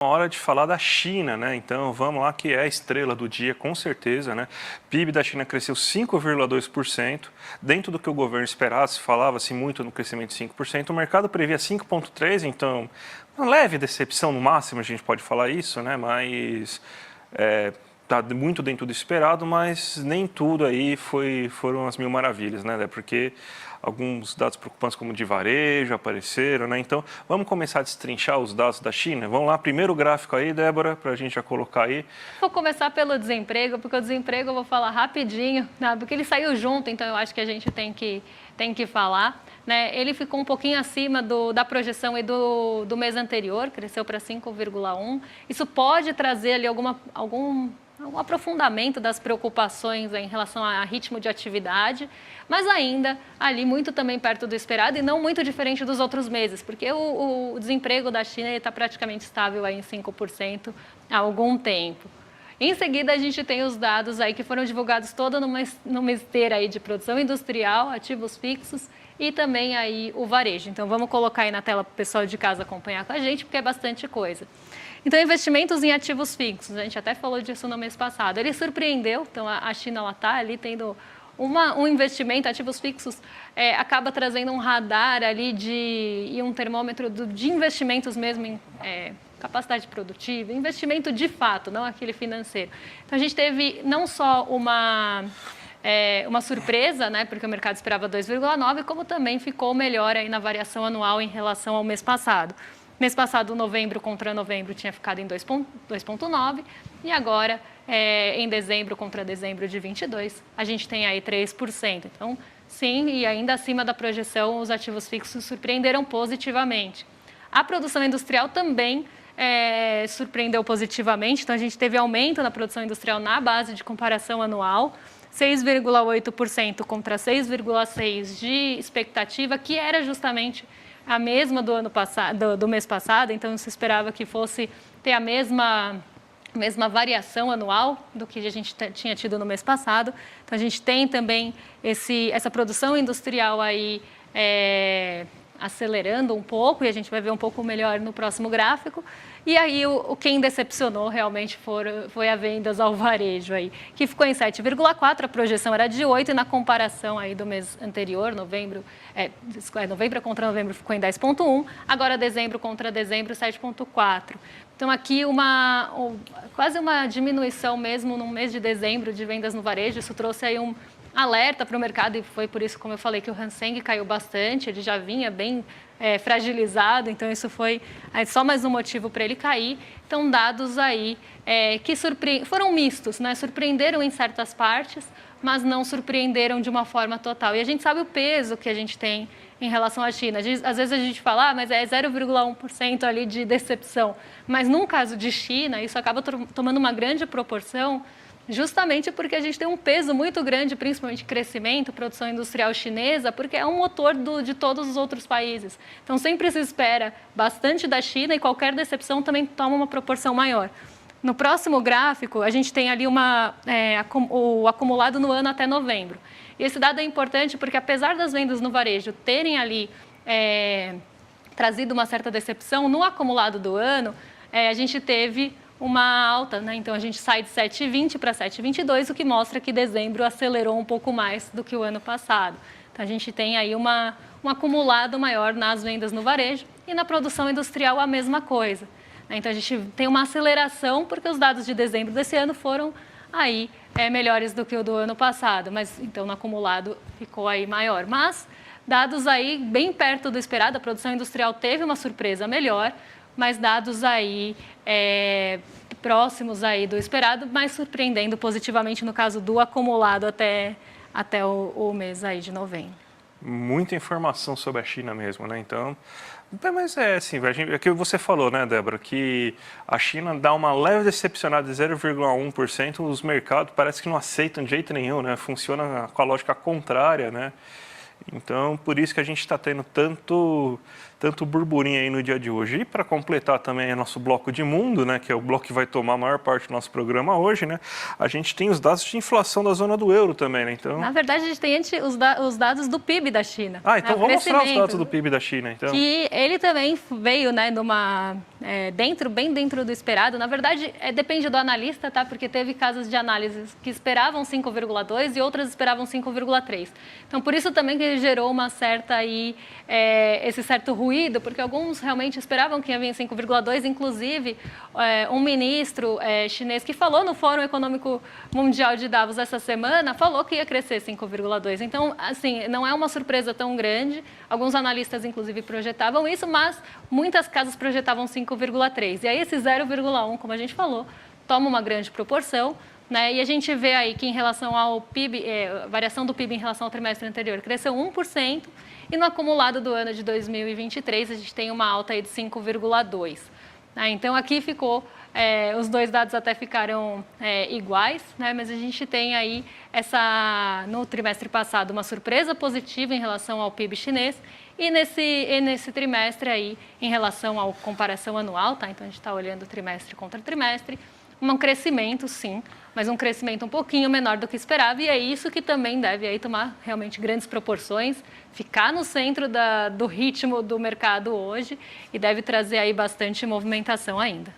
Hora de falar da China, né? Então vamos lá, que é a estrela do dia, com certeza, né? PIB da China cresceu 5,2%, dentro do que o governo esperava, se falava-se muito no crescimento de 5%, o mercado previa 5,3%, então uma leve decepção no máximo, a gente pode falar isso, né? Mas está muito dentro do esperado, mas nem tudo aí foram as mil maravilhas, né? Porque alguns dados preocupantes como de varejo apareceram, né? Então, vamos começar a destrinchar os dados da China? Vamos lá, primeiro gráfico aí, Débora, para a gente já colocar aí. Vou começar pelo desemprego, porque o desemprego eu vou falar rapidinho, né? Porque ele saiu junto, então eu acho que a gente tem que falar. Né? Ele ficou um pouquinho acima da projeção e do mês anterior, cresceu para 5,1%. Isso pode trazer ali algum aprofundamento das preocupações em relação a ritmo de atividade, mas ainda ali muito também perto do esperado e não muito diferente dos outros meses, porque o desemprego da China está praticamente estável aí em 5% há algum tempo. Em seguida, a gente tem os dados aí que foram divulgados toda numa esteira aí de produção industrial, ativos fixos e também aí o varejo. Então, vamos colocar aí na tela para o pessoal de casa acompanhar com a gente, porque é bastante coisa. Então, investimentos em ativos fixos, a gente até falou disso no mês passado. Ele surpreendeu, então a China está ali tendo um investimento, ativos fixos, acaba trazendo um radar ali e um termômetro de investimentos mesmo em capacidade produtiva, investimento de fato, não aquele financeiro. Então, a gente teve não só uma surpresa, né, porque o mercado esperava 2,9, como também ficou melhor aí na variação anual em relação ao mês passado. Mês passado, novembro contra novembro, tinha ficado em 2,9 e agora, em dezembro contra dezembro de 22, a gente tem aí 3%. Então, sim, e ainda acima da projeção, os ativos fixos surpreenderam positivamente. A produção industrial também surpreendeu positivamente, então a gente teve aumento na produção industrial na base de comparação anual, 6,8% contra 6,6% de expectativa, que era justamente a mesma do ano passado, do mês passado, então se esperava que fosse ter a mesma variação anual do que a gente tinha tido no mês passado. Então a gente tem também essa produção industrial aí acelerando um pouco, e a gente vai ver um pouco melhor no próximo gráfico. E aí, quem decepcionou realmente foi a vendas ao varejo, aí, que ficou em 7,4%, a projeção era de 8%, e na comparação aí do mês anterior, novembro contra novembro, ficou em 10,1%, agora dezembro contra dezembro, 7,4%. Então, aqui quase uma diminuição mesmo no mês de dezembro de vendas no varejo, isso trouxe aí um alerta para o mercado, e foi por isso, como eu falei, que o Hang Seng caiu bastante, ele já vinha bem fragilizado, então isso foi só mais um motivo para ele cair. Então, dados aí que foram mistos, né? Surpreenderam em certas partes, mas não surpreenderam de uma forma total. E a gente sabe o peso que a gente tem em relação à China. Às vezes a gente fala, mas é 0,1% ali de decepção. Mas num caso de China, isso acaba tomando uma grande proporção, justamente porque a gente tem um peso muito grande, principalmente crescimento, produção industrial chinesa, porque é um motor de todos os outros países. Então, sempre se espera bastante da China e qualquer decepção também toma uma proporção maior. No próximo gráfico, a gente tem ali o acumulado no ano até novembro. E esse dado é importante porque, apesar das vendas no varejo terem ali trazido uma certa decepção, no acumulado do ano, a gente teve uma alta, né? Então a gente sai de 7,20 para 7,22, o que mostra que dezembro acelerou um pouco mais do que o ano passado. Então a gente tem aí um acumulado maior nas vendas no varejo e na produção industrial a mesma coisa. Então a gente tem uma aceleração porque os dados de dezembro desse ano foram aí melhores do que o do ano passado, mas então no acumulado ficou aí maior. Mas dados aí bem perto do esperado, a produção industrial teve uma surpresa melhor, mas dados aí próximos aí do esperado, mas surpreendendo positivamente no caso do acumulado até o mês aí de novembro. Muita informação sobre a China mesmo, né? Então, mas assim, é que você falou, né, Débora, que a China dá uma leve decepcionada de 0,1%, os mercados parece que não aceitam de jeito nenhum, né? Funciona com a lógica contrária, né? Então, por isso que a gente está tendo tanto burburinho aí no dia de hoje. E para completar também o nosso bloco de mundo, né, que é o bloco que vai tomar a maior parte do nosso programa hoje, né, a gente tem os dados de inflação da zona do euro também, né? Então... Na verdade, a gente tem os dados do PIB da China. Então vamos mostrar os dados do PIB da China, então. Que ele também veio, né, bem dentro do esperado. Na verdade, depende do analista, tá? Porque teve casos de análise que esperavam 5,2 e outras esperavam 5,3. Então, por isso também que gerou uma certa esse certo ruído, porque alguns realmente esperavam que ia vir 5,2, inclusive um ministro chinês que falou no Fórum Econômico Mundial de Davos essa semana, falou que ia crescer 5,2. Então, assim, não é uma surpresa tão grande. Alguns analistas, inclusive, projetavam isso, mas muitas casas projetavam 5,3. E aí esse 0,1, como a gente falou, toma uma grande proporção, né? E a gente vê aí que em relação ao PIB, variação do PIB em relação ao trimestre anterior, cresceu 1%, e no acumulado do ano de 2023 a gente tem uma alta aí de 5,2%. Então aqui ficou, os dois dados até ficaram iguais, né? Mas a gente tem aí no trimestre passado uma surpresa positiva em relação ao PIB chinês, e nesse trimestre aí, em relação à comparação anual, tá? Então a gente está olhando trimestre contra trimestre, um crescimento, sim, mas um crescimento um pouquinho menor do que esperava, e é isso que também deve aí tomar realmente grandes proporções, ficar no centro do ritmo do mercado hoje, e deve trazer aí bastante movimentação ainda.